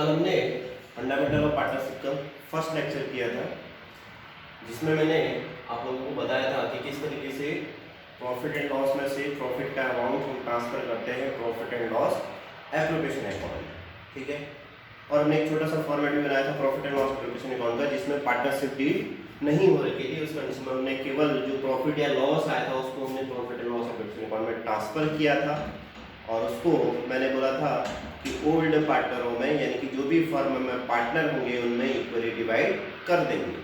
कल हमने fundamental of partnership का फर्स्ट लेक्चर किया था, जिसमें मैंने आप लोगों को बताया था कि किस तरीके से प्रॉफिट एंड लॉस में से प्रॉफिट का अमाउंट हम ट्रांसफर करते हैं profit and loss application account में। ठीक है, और हमने एक छोटा सा फॉर्मेट भी बनाया था profit and loss application account का, जिसमें पार्टनरशिप डील नहीं हो रही थी। उस कंडीशन में हमने केवल जो प्रॉफिट या लॉस आया था उसको हमने profit and loss application account में ट्रांसफर किया था, और उसको मैंने बोला था कि ओल्ड पार्टनरों में, यानी कि जो भी फर्म में पार्टनर होंगे उनमें इक्वली डिवाइड कर देंगे।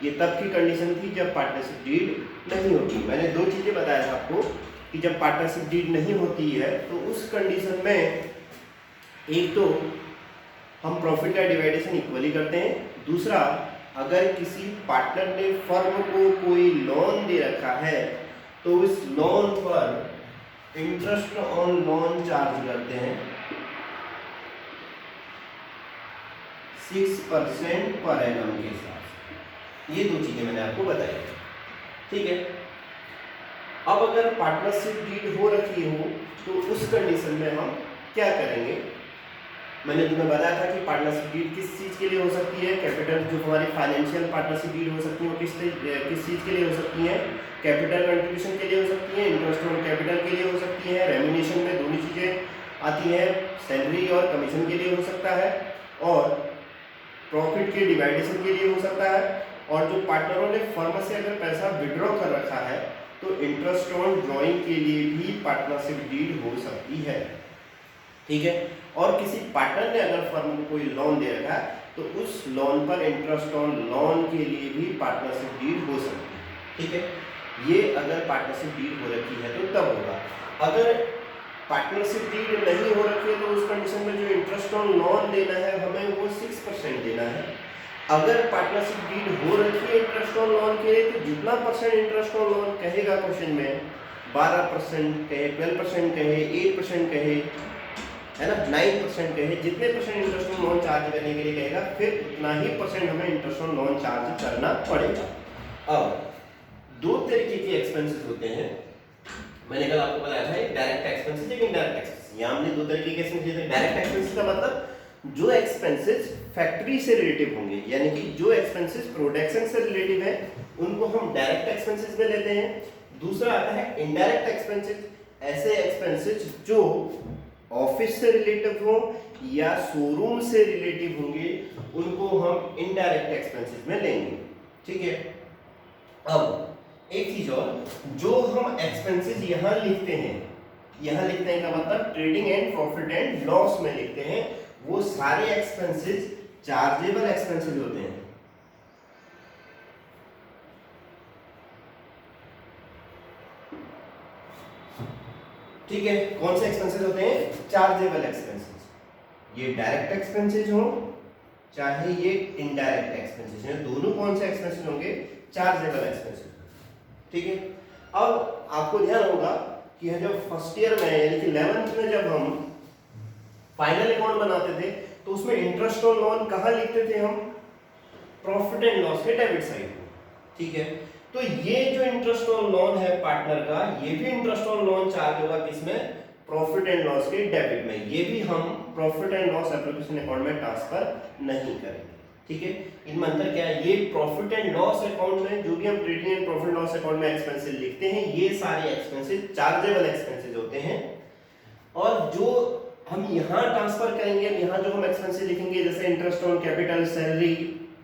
ये तब की कंडीशन थी जब पार्टनरशिप डीड नहीं होती। मैंने दो चीज़ें बताया था आपको कि जब पार्टनरशिप डीड नहीं होती है तो उस कंडीशन में एक तो हम प्रॉफिट का डिवाइडेशन इक्वली करते हैं, दूसरा अगर किसी पार्टनर ने फर्म को कोई लोन दे रखा है तो उस लोन पर इंटरेस्ट ऑन लोन चार्ज करते हैं 6% पर एनम के साथ। ये दो चीजें मैंने आपको बताई। ठीक है, अब अगर पार्टनरशिप डीड हो रखी हो तो उस कंडीशन में हम क्या करेंगे। मैंने तुम्हें बताया था कि पार्टनरशिप डीड किस चीज के लिए हो सकती है। कैपिटल जो हमारी फाइनेंशियल पार्टनरशिप डीड हो सकती है वो किस चीज के लिए हो सकती है, कैपिटल कंट्रीब्यूशन के लिए हो सकती है, इंटरेस्ट ऑन कैपिटल के लिए हो सकती है, रेम्यूनेशन में दोनों चीजें आती हैं, सैलरी और कमीशन के लिए हो सकता है, और प्रॉफिट के डिवाइडेशन के लिए हो सकता है, और जो पार्टनरों ने फर्म से अगर पैसा विड्रॉ कर रखा है तो इंटरेस्ट ऑन ड्रॉइंग के लिए भी पार्टनरशिप डीड हो सकती है। ठीक है, और किसी पार्टनर ने अगर फर्म को कोई लोन दे रखा है तो उस लोन पर इंटरेस्ट ऑन लोन के लिए भी पार्टनरशिप डीड हो सकती है। ठीक है, ये अगर पार्टनरशिप डीड हो रखी है तो तब होगा। अगर पार्टनरशिप डीड नहीं हो रखी है तो उस कंडीशन में जो इंटरेस्ट ऑन लोन देना है हमें वो 6% देना है। अगर पार्टनरशिप डीड हो रखी है इंटरेस्ट ऑन लोन के लिए तो जितना परसेंट इंटरेस्ट ऑन लोन कहेगा क्वेश्चन में, 12% कहे, 12% कहे, 8% कहे, है ना, 9% कहे, जितने percent interest on loan charge करने के लिए कहेगा फिर उतना ही परसेंट हमें इंटरेस्ट ऑन लोन चार्ज करना पड़ेगा। अब दो तरीके के एक्सपेंसेस होते हैं। मैंने कल आपको बताया था एक डायरेक्ट एक्सपेंसेस, एक इनडायरेक्ट एक्सपेंसेस। यहाँ हमने दो तरीके के एक्सपेंसेस हैं। डायरेक्ट एक्सपेंसेस का मतलब जो एक्सपेंसेस फैक्ट्री से रिलेटिव होंगे, यानी कि जो एक्सपेंसेस प्रोडक्शन से रिलेटिव है उनको हम डायरेक्ट एक्सपेंसेस में लेते हैं। दूसरा आता है इनडायरेक्ट एक्सपेंसेस, ऐसे एक्सपेंसेस जो ऑफिस से रिलेटिव हो या शोरूम से रिलेटिव होंगे उनको हम इनडायरेक्ट एक्सपेंसेस में लेंगे। ठीक है, अब एक चीज और, जो हम एक्सपेंसेस यहाँ लिखते हैं, यहाँ लिखते हैं का मतलब trading and profit and loss में लिखते हैं, वो सारे एक्सपेंसेस चार्जेबल एक्सपेंसेस होते हैं। ठीक है, कौन से एक्सपेंसेस होते हैं, चार्जेबल एक्सपेंसेस। ये डायरेक्ट एक्सपेंसेस हो चाहे ये इनडायरेक्ट एक्सपेंसेस हैं, दोनों कौन से एक्सपेंसेस होंगे, चार्जेबल एक्सपेंसेस। ठीक है, अब आपको ध्यान होगा कि जब फर्स्ट ईयर में यानी कि 11th में जब हम फाइनल अकाउंट बनाते थे तो उसमें इंटरेस्ट ऑन लोन कहाँ लिखते थे हम, प्रॉफिट एंड लॉस के डेबिट साइड में। ठीक है, तो ये जो इंटरेस्ट ऑन लोन है पार्टनर का, ये भी इंटरेस्ट ऑन लोन चार्ज होगा किसमें, प्रॉफिट एंड लॉस के डेबिट में। ये भी हम profit and loss application account में ट्रांसफर नहीं करेंगे। ठीक है, इनमें अंतर क्या है, ये प्रॉफिट एंड लॉस अकाउंट में जो भी हम trading and profit loss account में एक्सपेंसेस लिखते हैं ये सारे एक्सपेंसेस चार्जेबल एक्सपेंसेस होते हैं, और जो हम यहाँ ट्रांसफर करेंगे, यहाँ जो हम एक्सपेंसेस लिखेंगे जैसे interest on capital, salary,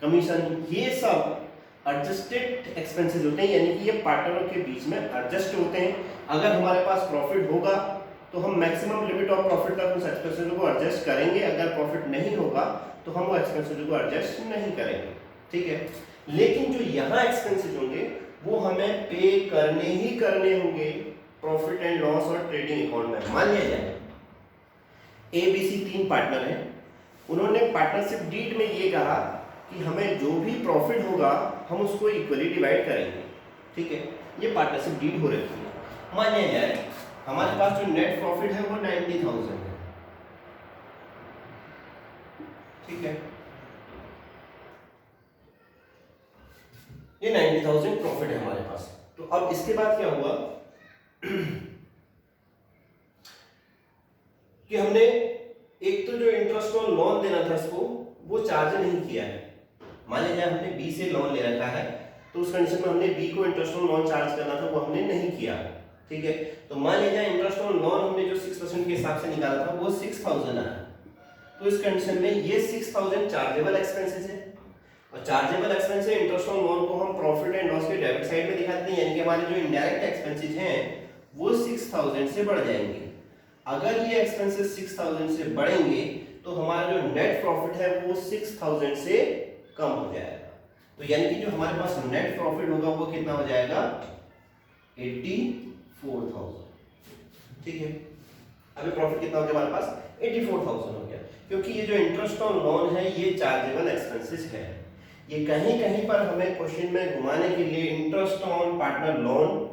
commission, ये सब एडजस्टेड एक्सपेंसेस होते हैं, यानी कि ये पार्टनरों के बीच में एडजस्ट होते हैं। अगर हमारे पास प्रॉफिट होगा तो हम मैक्सिमम लिमिट ऑफ प्रॉफिट तक उस एक्सपेंसेस को एडजस्ट करेंगे, अगर प्रॉफिट नहीं होगा तो हम वो एक्सपेंसेस को एडजस्ट नहीं करेंगे। ठीक है, लेकिन जो यहाँ एक्सपेंसेस होंगे वो हमें पे करने ही करने होंगे प्रॉफिट एंड लॉस और ट्रेडिंग अकाउंट में। मान लिया जाए ABC 3 पार्टनर हैं, उन्होंने पार्टनरशिप डीड में ये कहा कि हमें जो भी प्रॉफिट होगा हम उसको इक्वली डिवाइड करेंगे। ठीक है, ये पार्टनरशिप डीड हो रही है। मान लिया जाए हमारे पास जो नेट प्रॉफिट है वो 90,000 है। ठीक है, ये 90,000 प्रॉफिट है हमारे पास। तो अब इसके बाद क्या हुआ कि हमने एक तो जो इंटरेस्ट ऑन लोन देना था इसको वो चार्ज नहीं किया है। मान लीजिए हमने बी से लोन ले रखा है, तो उस कंडीशन में हमने बी को इंटरेस्ट ऑन लोन चार्ज करना था, वो हमने नहीं किया। ठीक है, तो मान लीजिए इंटरेस्ट ऑन लोन हमने जो 6% के हिसाब से निकाला था वो 6000 आया, तो इस कंडीशन में ये 6000 चार्जेबल एक्सपेंसेस है, और चार्जेबल एक्सपेंस है इंटरेस्ट ऑन लोन को हम प्रॉफिट एंड लॉस के डेबिट साइड में दिखाते हैं, यानी कि हमारे जो इनडायरेक्ट एक्सपेंसेस हैं वो 6000 से बढ़ जाएंगे। अगर ये एक्सपेंसेस 6000 से बढ़ेंगे तो हमारा जो नेट प्रॉफिट है वो 6000 से कम हो जाएगा। तो यानी कि जो हमारे पास नेट प्रॉफिट होगा वो कितना हो जाएगा, 84,000। ठीक है, अभी प्रॉफिट कितना हो गया हमारे पास, 84,000 हो गया, क्योंकि ये जो इंटरेस्ट ऑन लोन है ये चार्जेबल एक्सपेंसेस है। ये कहीं कहीं पर हमें क्वेश्चन में घुमाने के लिए interest on partner loan,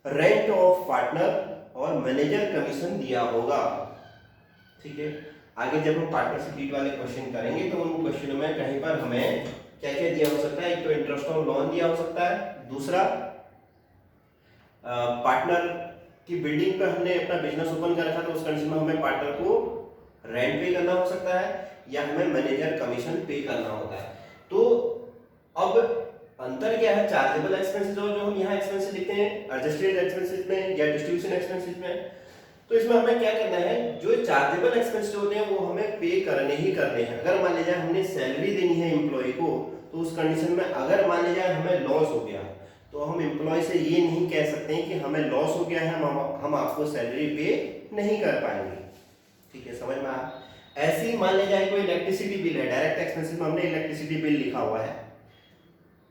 rent of partner और मैनेजर कमीशन दिया होगा। ठीक है, आगे जब हम पार्टनरशिप डीड वाले क्वेश्चन करेंगे तो उन क्वेश्चनों में कहीं पर हमें क्या क्या दिया हो सकता है, एक तो इंटरेस्ट ऑन लोन दिया हो सकता है, दूसरा पार्टनर की बिल्डिंग पर हमने अपना बिजनेस ओपन कर रखा था, उस कंडीशन में हमें पार्टनर को रेंट पे करना हो सकता है या हमें मैनेजर कमीशन पे करना होता है। तो अब अंतर क्या है चार्जेबल एक्सपेंसेस और जो हम यहाँ एक्सपेंसेस लिखते हैं एडजस्टेड एक्सपेंसेस में या डिस्ट्रीब्यूशन एक्सपेंसेस में, तो इसमें हमें क्या करना है, जो चार्जेबल एक्सपेंसेस होते हैं वो हमें पे करने ही करने हैं। अगर मान लीजिए हमने सैलरी देनी है एम्प्लॉय को, तो उस कंडीशन में अगर मान लीजिए हमें लॉस हो गया तो हम एम्प्लॉय से ये नहीं कह सकते हैं कि हमें लॉस हो गया है, हम आपको सैलरी पे नहीं कर पाएंगे। ठीक है, समझ में आया। ऐसे ही मान लीजिए कोई इलेक्ट्रिसिटी बिल है, डायरेक्ट एक्सपेंसेस में हमने इलेक्ट्रिसिटी बिल लिखा हुआ है,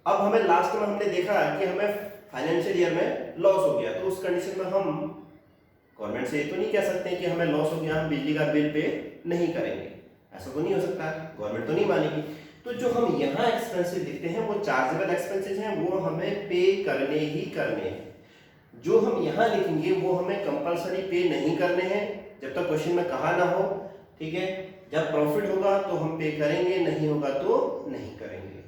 अब हमें लास्ट में हमने देखा कि हमें फाइनेंशियल ईयर में लॉस हो गया, तो उस कंडीशन में हम गवर्नमेंट से ये तो नहीं कह सकते कि हमें लॉस हो गया हम बिजली का बिल पे नहीं करेंगे, ऐसा तो नहीं हो सकता, गवर्नमेंट तो नहीं मानेगी। तो जो हम यहाँ एक्सपेंसेस लिखते हैं वो चार्जेबल एक्सपेंसेस हैं, वो हमें पे करने ही करने हैं। जो हम यहाँ लिखेंगे वो हमें कंपलसरी पे नहीं करने हैं जब तक क्वेश्चन में कहा ना हो। ठीक है, जब प्रॉफिट होगा तो हम पे करेंगे, नहीं होगा तो नहीं करेंगे।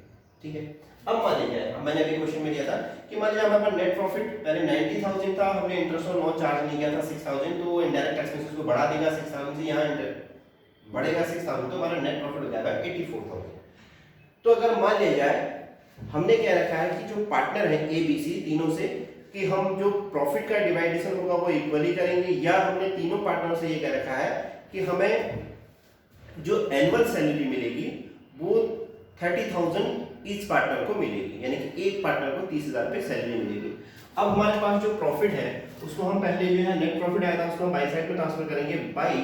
ठीक है, अब मान लीजिए मैंने अभी क्वेश्चन में दिया था कि मान लीजिए हमारे पास नेट प्रॉफिट पहले 90,000 था, हमने इंटरेस्ट ऑन लोन चार्ज नहीं किया था 6,000, तो इनडायरेक्ट एक्सपेंसेस को बढ़ा देगा 6,000 से, यहाँ बढ़ेगा 6,000, तो हमारा नेट प्रॉफिट हो जाएगा 84,000। तो अगर मान लिया जाए हमने क्या रखा है कि जो पार्टनर है ए बी सी तीनों से कि हम जो प्रॉफिट का डिवाइडेशन होगा वो इक्वली करेंगे, या हमने तीनों पार्टनर से ये कह रखा है कि हमें जो एनुअल सैलरी मिलेगी वो 30,000 ईच पार्टनर को मिलेगी, यानी कि एक पार्टनर को 30,000 रुपये सैलरी मिलेगी। अब हमारे पास जो प्रॉफिट है उसको हम पहले जो है नेट प्रॉफिट आया था उसको हम बाई साइड में ट्रांसफर करेंगे by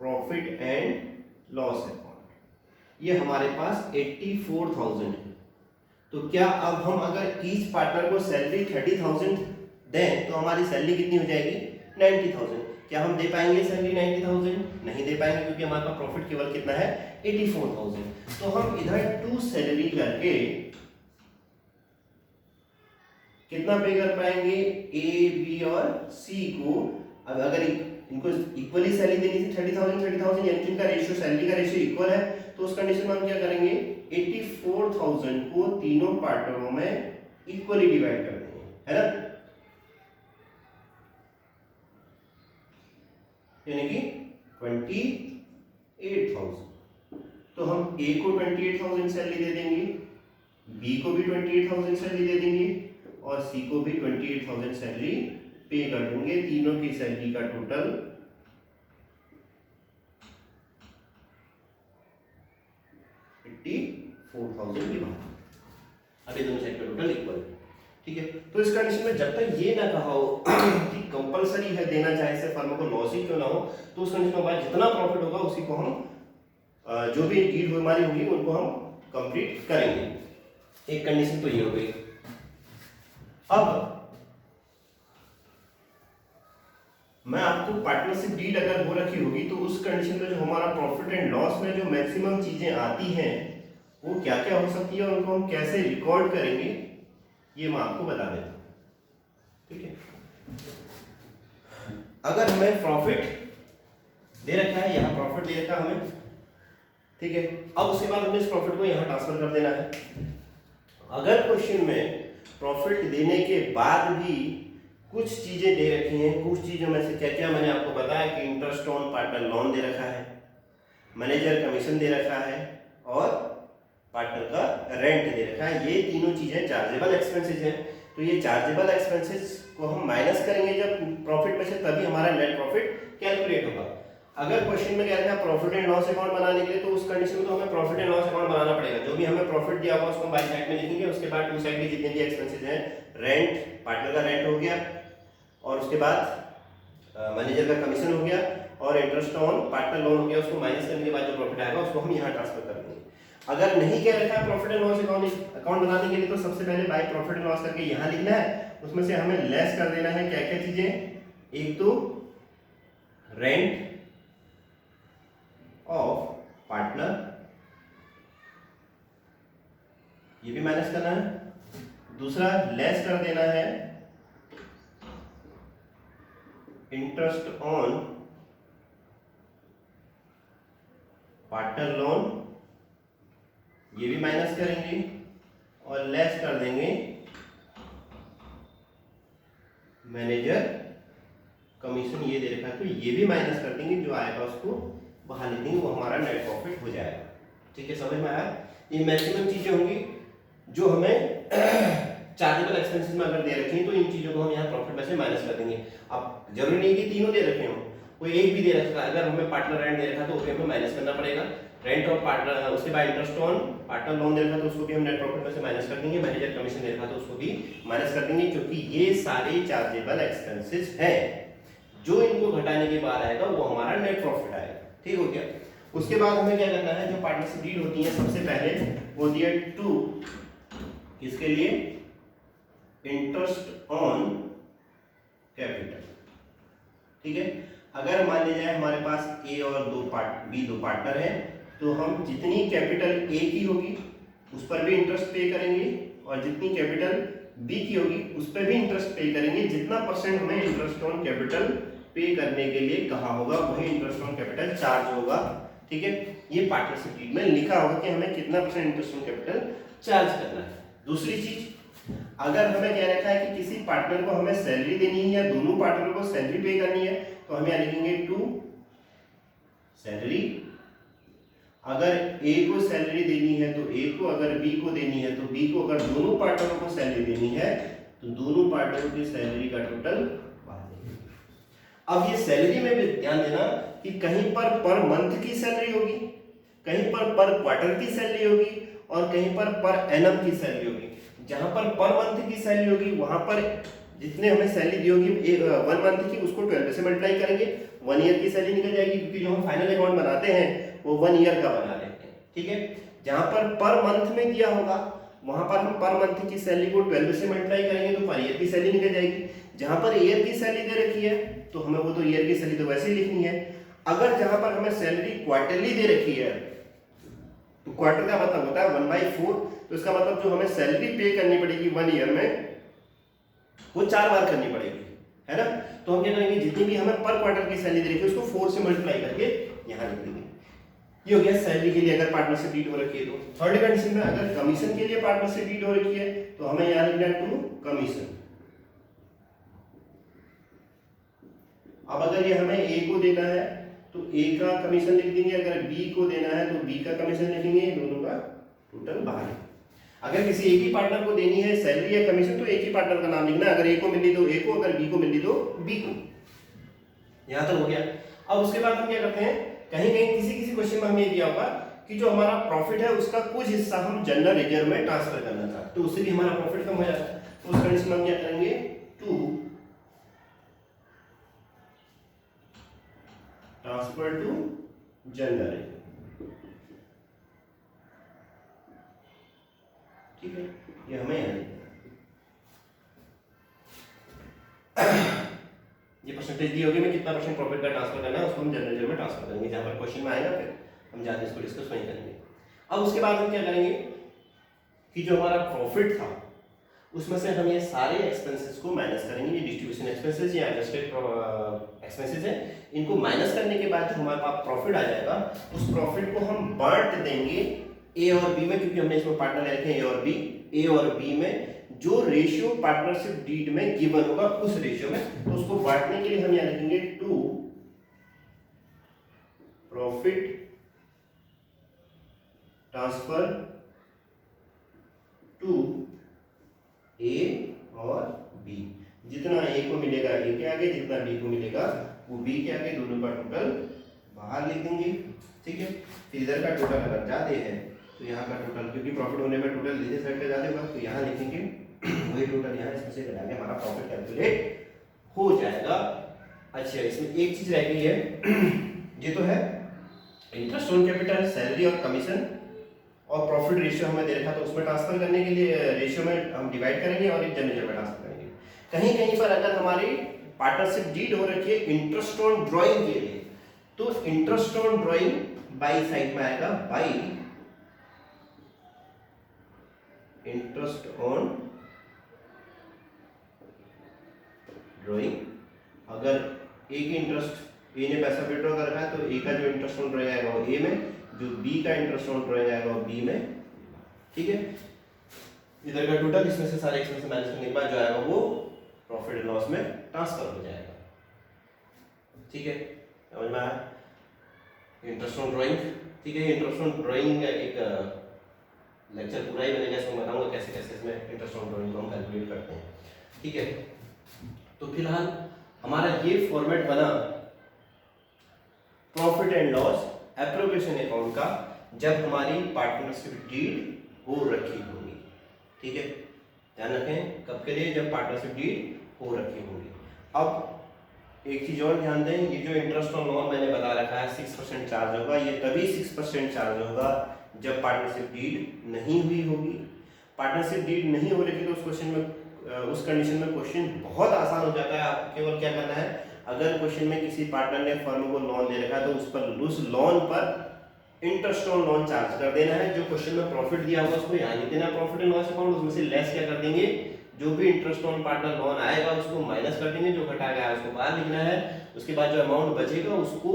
profit and loss account. ये हमारे पास 84,000 है। तो क्या अब हम अगर ईच पार्टनर को सैलरी 30,000 दें तो हमारी सैलरी कितनी हो जाएगी, 90,000। क्या हम दे पाएंगे सैलरी 90,000? नहीं दे पाएंगे, क्योंकि हमारे पास प्रॉफिट केवल कितना है, 84,000। तो हम इधर टू सैलरी करके कितना पे कर पाएंगे, ए बी और सी को। अब अगर इनको इक्वली सैलरी देनी थी 30,000 यानी कि इनका रेशियो, सैलरी का रेशियो इक्वल है, तो उस कंडीशन में हम क्या करेंगे, 84,000 को तीनों पार्टनरों में इक्वली डिवाइड कर देंगे, है ना, यानी कि 28,000। तो हम ए को 28,000 सैलरी दे देंगे, बी को भी 28,000 सैलरी दे देंगे और सी को भी 28,000 सैलरी पे कर देंगे। तीनों की सैलरी का टोटल 84,000 डिवाइड, अभी दोनों साइड का टोटल इक्वल। ठीक है, तो इस कंडीशन में जब तक ये ना कहा हो कि कंपलसरी है देना, चाहे से फर्म को लॉस ही क्यों ना हो, तो उस कंडीशन में जितना प्रॉफिट होगा उसी को हम जो भी डील हमारी होगी उनको हम कंप्लीट करेंगे। एक कंडीशन तो ये हो गई। अब मैं आपको पार्टनरशिप डील अगर हो रखी होगी तो उस कंडीशन में जो हमारा प्रॉफिट एंड लॉस में जो मैक्सिमम चीजें आती हैं वो क्या क्या हो सकती है और उनको हम कैसे रिकॉर्ड करेंगे ये मैं आपको बता देता हूं। ठीक है, अगर हमें प्रॉफिट दे रखा है, यहाँ प्रॉफिट दे रखा है हमें, ठीक है, अब उसके बाद हमें इस प्रॉफिट को यहाँ ट्रांसफर कर देना है। अगर क्वेश्चन में प्रॉफिट देने के बाद भी कुछ चीजें दे रखी हैं, कुछ चीजों में से क्या क्या मैंने आपको बताया कि इंटरेस्ट ऑन पार्टनर लोन दे रखा है, मैनेजर कमीशन दे रखा है और पार्टनर का रेंट दे रखा है। ये तीनों चीजें चार्जेबल एक्सपेंसेस हैं। तो ये चार्जेबल एक्सपेंसेस को हम माइनस करेंगे जब प्रॉफिट में से, तभी हमारा नेट प्रॉफिट कैलकुलेट होगा। अगर क्वेश्चन में कह रखा है प्रॉफिट एंड लॉस अकाउंट बनाने के लिए, तो उस कंडीशन में तो हमें प्रॉफिट एंड लॉस अकाउंट बनाना पड़ेगा। जो भी हमें प्रॉफिट दिया होगा उसको बाई साइड में लिखेंगे, उसके बाद टू साइड में जितने भी एक्सपेंसेस हैं, रेंट, पार्टनर का रेंट हो गया, और उसके बाद मैनेजर का कमीशन हो गया, और इंटरेस्ट ऑन पार्टनर लोन हो गया, उसको माइनस करने के बाद जो प्रॉफिट आएगा उसको हम यहाँ ट्रांसफर कर देंगे। अगर नहीं कह रखा है प्रॉफिट एंड लॉस अकाउंट बनाने के लिए, तो सबसे पहले बाय प्रॉफिट एंड लॉस करके यहाँ लिखना है, उसमें से हमें लेस कर देना है क्या क्या चीजें, एक तो रेंट ऑफ पार्टनर, ये भी माइनस करना है, दूसरा लेस कर देना है इंटरेस्ट ऑन पार्टनर लोन, ये भी माइनस करेंगे, और लेस कर देंगे मैनेजर कमीशन, ये दे रखा है तो ये भी माइनस कर देंगे, जो आएगा उसको बाहर लिख देंगे, वो हमारा नेट प्रॉफिट हो जाएगा। ठीक है, समझ में आया? ये मैक्सिमम चीजें होंगी जो हमें चार्जेबल एक्सपेंसेस में अगर दे रखी हैं, तो इन चीजों को हम यहाँ प्रॉफिट में से माइनस कर देंगे। अब जरूरी नहीं कि तीनों दे रखे हों, कोई एक भी दे रखा है, अगर हमें पार्टनर रेंट दे रखा तो उसको हमें माइनस करना पड़ेगा, रेंट और पार्टनर, उसके बाद इंटरेस्ट ऑन पार्टनर लोन दे रखा तो उसको भी हम नेट प्रॉफिट में से माइनस कर देंगे, मैनेजर कमीशन दे रखा तो उसको भी माइनस कर देंगे, क्योंकि ये सारे चार्जेबल एक्सपेंसेस हैं। जो इनको घटाने के बाद आएगा वो हमारा नेट प्रॉफिट आएगा। ठीक हो गया? उसके बाद हमें क्या करना है, जो पार्टनरशिप डीड होती है सबसे पहले होती है टू, किसके लिए, इंटरेस्ट ऑन कैपिटल। ठीक है, अगर मान लिया जाए हमारे पास ए और दो पार्टनर है, तो हम जितनी कैपिटल ए की होगी उस पर भी इंटरेस्ट पे करेंगे, और जितनी कैपिटल बी की होगी उस पर भी इंटरेस्ट पे करेंगे। जितना परसेंट हमें इंटरेस्ट ऑन कैपिटल पे करने के लिए कहा होगा वही इंटरेस्ट ऑन कैपिटल चार्ज होगा। ठीक है, ये पार्टनरशिप डीड में लिखा होगा कि हमें कितना percent interest on capital charge करना है। दूसरी चीज, अगर हमें क्या रखा है कि किसी पार्टनर को हमें सैलरी देनी है या दोनों पार्टनर को सैलरी पे करनी है, तो हम यहाँ लिखेंगे टू सैलरी। अगर ए को सैलरी देनी है तो ए को, अगर बी को देनी है तो बी को, अगर दोनों पार्टनरों को सैलरी देनी है तो दोनों पार्टनरों की सैलरी का टोटल। अब ये सैलरी में भी ध्यान देना कि कहीं पर मंथ की सैलरी होगी, कहीं पर क्वार्टर की सैलरी होगी, और कहीं पर एनम की सैलरी होगी। जहां पर मंथ की सैलरी होगी वहां पर जितने हमें सैलरी दी होगी 1 मंथ की, उसको 12 से मल्टीप्लाई करेंगे, 1 ईयर की सैलरी निकल जाएगी, क्योंकि जो हम फाइनल अकाउंट बनाते हैं वो 1 ईयर का बना लेते हैं। ठीक है, जहां पर मंथ में दिया होगा वहां पर हम पर मंथ की सैलरी को 12 से मल्टीप्लाई करेंगे तो पर ईयर की सैलरी निकल जाएगी। जहां पर ईयर की सैलरी दे रखी है तो हमें वो तो ईयर की सैलरी तो वैसे ही लिखनी है। अगर जहां पर हमें सैलरी क्वार्टरली दे रखी है, तो क्वार्टर का मतलब होता है 1/4, तो इसका मतलब जो हमें सैलरी पे करनी पड़ेगी 1 ईयर में वो 4 बार करनी पड़ेगी, है ना। तो हम क्या करेंगे, जितनी भी हमें पर क्वार्टर की सैलरी दे रखी है उसको 4 से मल्टीप्लाई करके यहाँ लिख देंगे। ये हो गया सैलरी के लिए अगर पार्टनरशिप डीड हो रखी है तो। थर्ड कंडीशन में अगर कमीशन के लिए पार्टनरशिप डीड हो रखी है तो हमें यहाँ लिखना है टू कमीशन। अब अगर ये हमें ए को देना है तो ए का कमीशन लिख देंगे, अगर बी को देना है तो बी का कमीशन लिखेंगे, दोनों का टोटल बाहर। अगर किसी एक ही पार्टनर को देनी है सैलरी या कमीशन तो एक ही पार्टनर का नाम लिखना है, अगर ए को मिली तो ए को, अगर बी को मिली तो बी को। यहां तक हो गया। अब उसके बाद हम क्या करते हैं, कहीं कहीं किसी क्वेश्चन में हमें दिया होगा कि जो हमारा प्रॉफिट है उसका कुछ हिस्सा हम जनरल रिजर्व में ट्रांसफर करना चाहते हैं, तो उससे भी हमारा प्रॉफिट कम हो जाता है। तो उस कंडीशन में हम क्या करेंगे, टू ट्रांसफर टू जनरल। ठीक है, ये हमें ये परसेंटेज दी होगी, मैं कितना परसेंट प्रॉफिट का ट्रांसफर करना है उसको हम जनरल रिजर्व में ट्रांसफर करेंगे, जहां पर क्वेश्चन में आएगा फिर हम जाके इसको डिस्कस नहीं करेंगे। अब उसके बाद हम क्या करेंगे कि जो हमारा प्रॉफिट था उसमें से हम ये सारे एक्सपेंसेस को माइनस करेंगे। ये डिस्ट्रीब्यूशन एक्सपेंसेस या एडजस्टेड एक्सपेंसेस है, इनको माइनस करने के बाद जो हमारे पास प्रॉफिट आ जाएगा उस प्रॉफिट को हम बांट देंगे ए और बी में, क्योंकि हमने इसमें पार्टनर ले रखे हैं ए और बी। ए और बी में जो रेशियो पार्टनरशिप डीड में गिवन होगा उस रेशियो में, तो उसको बांटने के लिए हम यहाँ लिखेंगे टू प्रॉफिट ट्रांसफर टू ए और बी। जितना ए को मिलेगा ए के आगे, जितना बी को मिलेगा वो बी के आगे, दोनों का टोटल बाहर लिख देंगे। ठीक है, फिर इधर का टोटल अगर जाते हैं तो यहाँ का टोटल, क्योंकि प्रॉफिट होने में टोटल इधर साइड का जाते होगा, तो यहाँ लिखेंगे वही टोटल यहाँ इसमें से घटा के हमारा प्रॉफिट कैलकुलेट हो जाएगा। अच्छा, इसमें एक चीज रह गई है, ये तो है इंटरेस्ट ऑन कैपिटल, सैलरी और कमीशन और प्रॉफिट रेशियो हमें दे रखा, तो उसमें ट्रांसफर करने के लिए रेशियो में हम डिवाइड करेंगे और एक जनरेटर में ट्रांसफर करेंगे। कहीं कहीं पर अगर हमारी पार्टनरशिप डीड हो रखी है इंटरेस्ट ऑन ड्राइंग के लिए, तो interest on drawing by side में आएगा, बाई इंटरेस्ट ऑन ड्राइंग। अगर ए की इंटरेस्ट, ए ने पैसा विड्रॉ कर रखा है तो ए का जो इंटरेस्ट ऑन ड्राइंग आएगा वो ए में, जो बी का इंटरेस्ट ऑन ड्राइंग आएगा वो बी में। ठीक है, इधर का टोटल, इसमें से सारे एक्सपेंस माइनस करने के बाद जो आएगा वो प्रॉफिट एंड लॉस में ट्रांसफर हो जाएगा। ठीक है, समझ में आया? Interest on drawing. ठीक है, इंटरेस्ट ऑन ड्राइंग एक लेक्चर पूरा ही बनेगा, इसमें बताऊंगा कैसे कैसे इसमें इंटरेस्ट ऑन ड्राइंग को हम कैलकुलेट करते हैं। ठीक है, तो फिलहाल हमारा ये फॉर्मेट बना profit and loss appropriation account का, जब हमारी पार्टनरशिप डीड हो रखी होगी। ठीक है, ध्यान रखें कब के लिए, जब पार्टनरशिप डीड हो रखी होगी। अब एक चीज और ध्यान दें, ये जो इंटरेस्ट ऑन लोन मैंने बता रखा है 6% चार्ज होगा, ये तभी 6% चार्ज होगा जब पार्टनरशिप डीड नहीं हुई होगी। पार्टनरशिप डीड नहीं हो रही तो उस क्वेश्चन में, उस कंडीशन में क्वेश्चन बहुत आसान हो जाता है। आपको केवल क्या करना है, अगर क्वेश्चन में किसी पार्टनर ने फर्म को लोन दे रखा है तो उस पर, उस लोन पर इंटरेस्ट ऑन लोन चार्ज कर देना है। जो क्वेश्चन में प्रॉफिट दिया हुआ उसको यहाँ लिख देना प्रॉफिट एंड लॉस अकाउंट, उसमें से लेस क्या कर देंगे, जो भी इंटरेस्ट ऑन पार्टनर लोन आएगा उसको माइनस कर देंगे, जो घटा गया उसको बाहर लिखना है। उसके बाद जो अमाउंट बचेगा उसको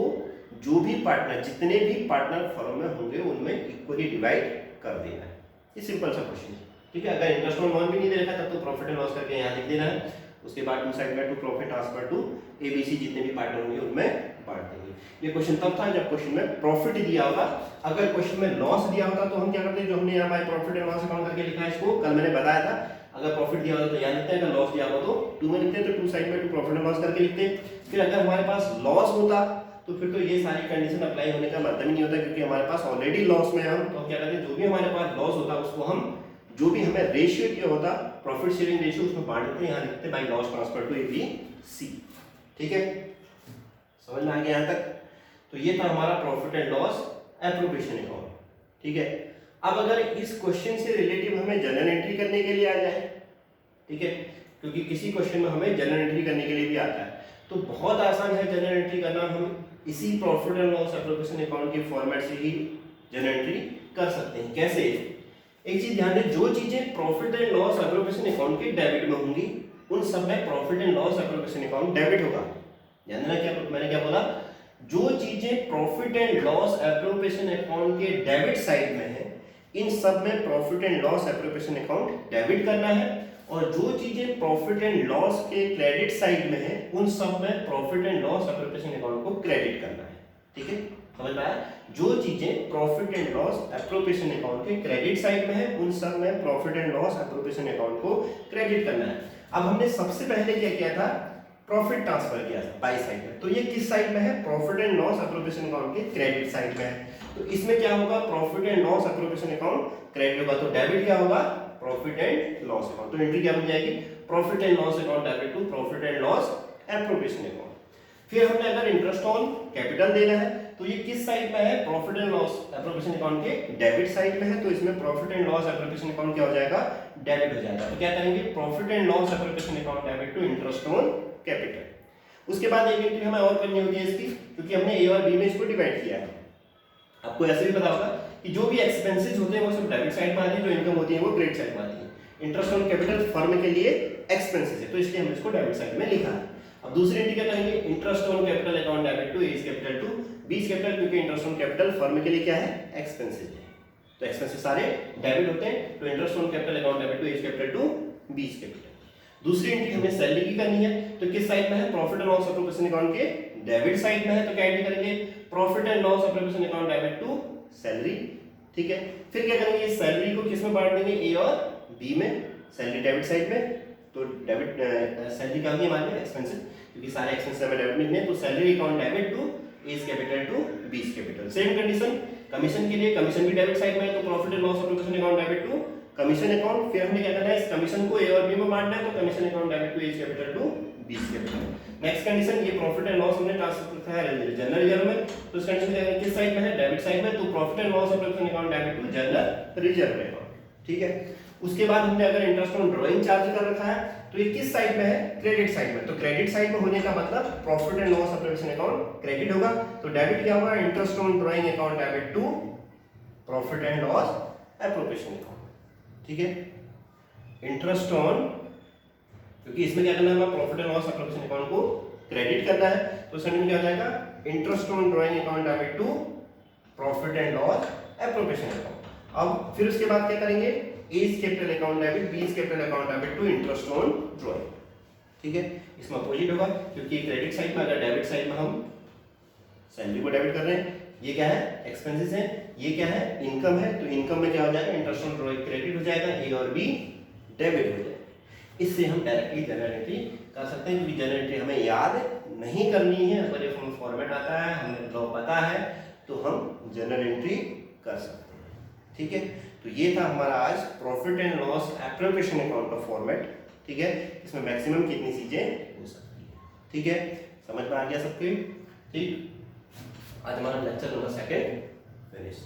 जो भी पार्टनर, जितने भी पार्टनर फर्म में होंगे उनमें इक्वली डिवाइड कर देना है। ये सिंपल सा क्वेश्चन है। ठीक है, अगर इंटरेस्ट ऑन लोन भी नहीं दे रखा तब तो प्रॉफिट एंड लॉस करके यहाँ लिख देना है। उसके बाद टू साइड में to profit transfer to ABC, जितने भी पार्टनर होंगे उनमें बांट देंगे। ये क्वेश्चन तब था जब क्वेश्चन में प्रॉफिट दिया होगा। अगर क्वेश्चन में लॉस दिया होता तो हम क्या करते हैं, जो हमने यहाँ प्रॉफिट एंड लॉस अकाउंट करके लिखा है, इसको कल मैंने बताया था, अगर प्रॉफिट दिया होता तो यहाँ लिखते हैं, अगर लॉस दिया होता तो टू में लिखते हैं, तो टू साइड में टू प्रॉफिट एंड लॉस करके लिखते हैं। फिर अगर हमारे पास लॉस होता तो फिर तो ये सारी कंडीशन अप्लाई होने का मतलब ही नहीं होता, क्योंकि हमारे पास ऑलरेडी लॉस में हम, तो क्या करते हैं, जो भी हमारे पास लॉस होता उसको हम, जो भी हमें रेशियो दिया होता प्रॉफिट शेयरिंग रेशियो, उसमें बांट देते हैं, यहाँ लिखते हैं by loss transfer to ABC. ठीक है, समझ में आ गया यहाँ तक? तो ये था हमारा profit and loss appropriation account. ठीक है, अब अगर इस क्वेश्चन से रिलेटिव हमें जर्नल एंट्री करने के लिए आ जाए, ठीक है, क्योंकि किसी क्वेश्चन में हमें जर्नल एंट्री करने के लिए भी आता है, तो बहुत आसान है जर्नल एंट्री करना। हम इसी profit and loss appropriation account के फॉर्मेट से ही जर्नल एंट्री कर सकते हैं। कैसे? एक चीज ध्यान दें, जो चीजें profit and loss appropriation account के डेबिट में होंगी उन सब में profit and loss appropriation account debit होगा। ध्यान देना, क्या मैंने क्या बोला, जो चीजें profit and loss appropriation account के डेबिट साइड में है इन सब में profit and loss appropriation account debit करना है, और जो चीजें प्रॉफिट एंड लॉस के क्रेडिट साइड में है उन सब में profit and loss appropriation account को क्रेडिट करना है। ठीक है, समझ में आया? जो चीजें profit and loss appropriation account के क्रेडिट साइड में है उन सब में profit and loss appropriation account को क्रेडिट करना है। अब हमने सबसे पहले क्या किया था, प्रॉफिट ट्रांसफर किया था बाई साइड में, तो ये किस साइड में है, profit and loss appropriation account के क्रेडिट साइड में है। तो इसमें क्या होगा, profit and loss appropriation account credit होगा, तो डेबिट क्या होगा, प्रॉफिट एंड लॉस अकाउंट। तो एंट्री क्या बन जाएगी, profit and loss account debit to profit and loss appropriation account. फिर हमने अगर इंटरेस्ट ऑन कैपिटल देना है तो ये किस साइड में है, profit and loss appropriation account के डेबिट साइड में है, तो इसमें profit and loss appropriation account क्या हो जाएगा, डेबिट हो जाएगा। तो क्या करेंगे, profit and loss appropriation account debit to interest on capital. उसके बाद एक एंट्री हमें और करनी होगी इसकी, क्योंकि हमने ए और बी में इसको डिवाइड किया है। आपको ऐसे भी पता होगा कि जो भी एक्सपेंसेस होते हैं वो सब डेबिट साइड में आती है, जो इनकम होती है वो क्रेडिट साइड में आती है। इंटरेस्ट ऑन कैपिटल फर्म के लिए एक्सपेंसेस है, तो इसलिए हमने इसको डेबिट साइड में लिखा है। अब दूसरी एंट्री क्या करेंगे, interest on capital account debit to A's capital to B's capital, क्योंकि इंटरेस्ट ऑन कैपिटल फर्म के लिए क्या है, एक्सपेंसेस है, तो एक्सपेंसेस सारे डेबिट होते हैं, तो interest on capital account debit to A's capital to 20 capital. दूसरी एंट्री हमें सैलरी की करनी है, तो किस साइड में है, profit and loss appropriation account के डेबिट साइड में है, तो क्या एंट्री करेंगे, profit and loss appropriation account debit to salary. ठीक है, फिर क्या करेंगे, सैलरी को किस में बांट देंगे, ए और बी में, सैलरी डेबिट साइड में, तो डेबिट सैलरी का भी हमारे एक्सपेंसेस, क्योंकि सारे एक्सपेंसेस हमें डेबिट में हैं, तो salary account debit to A's capital to B's capital. Same condition commission के लिए, कमीशन भी डेबिट साइड में है, तो profit and loss appropriation account debit to commission account. फिर हमने क्या करना है, इस कमीशन को ए और बी में बांटना है, तो commission account debit to A's capital to B's capital. Next condition, ये प्रॉफिट एंड लॉस हमने ट्रांसफर रखा है जनरल रिजर्व में, तो इस कंडीशन में किस साइड में है, डेबिट साइड में, तो profit and loss appropriation account debit to general reserve में। ठीक है, उसके बाद हमने अगर इंटरेस्ट ऑन ड्राइंग चार्ज कर रखा है, तो ये किस साइड में है, क्रेडिट साइड में, तो क्रेडिट साइड में होने का मतलब profit and loss appropriation account credit होगा, तो डेबिट क्या होगा, interest on drawing account debit to profit and loss appropriation account. ठीक है, इंटरेस्ट ऑन, क्योंकि इसमें क्या करना है, profit and loss appropriation account को क्रेडिट करना है, तो इसमें क्या हो जाएगा, interest on drawing account debit to profit and loss appropriation account. अब फिर उसके बाद क्या करेंगे, एज कैपिटल अकाउंट डेबिट, बीज capital account debit to interest on drawing. ठीक है, इसमें अपोजिट होगा, क्योंकि क्रेडिट साइड में, अगर डेबिट साइड में हम सैलरी को डेबिट कर रहे हैं, ये क्या है, एक्सपेंसेस है, ये क्या है, इनकम है, तो इनकम में क्या हो जाएगा, इंटरेस्ट ऑन ड्राइंग क्रेडिट हो जाएगा, ए और बी डेबिट हो जाएगा। इससे हम डायरेक्टली जनरल एंट्री कर सकते हैं, क्योंकि जनरल एंट्री हमें याद नहीं करनी है, अगर ये फॉर्मेट आता है, हमें ड्रॉ पता है, तो हम जनरल एंट्री कर सकते हैं। ठीक है, तो ये था हमारा आज profit and loss appropriation account का फॉर्मेट। ठीक है, इसमें मैक्सिमम कितनी चीजें हो सकती है। ठीक है, समझ में आ गया सबके। ठीक, आज हमारा लेक्चर नंबर 2 फिनिश।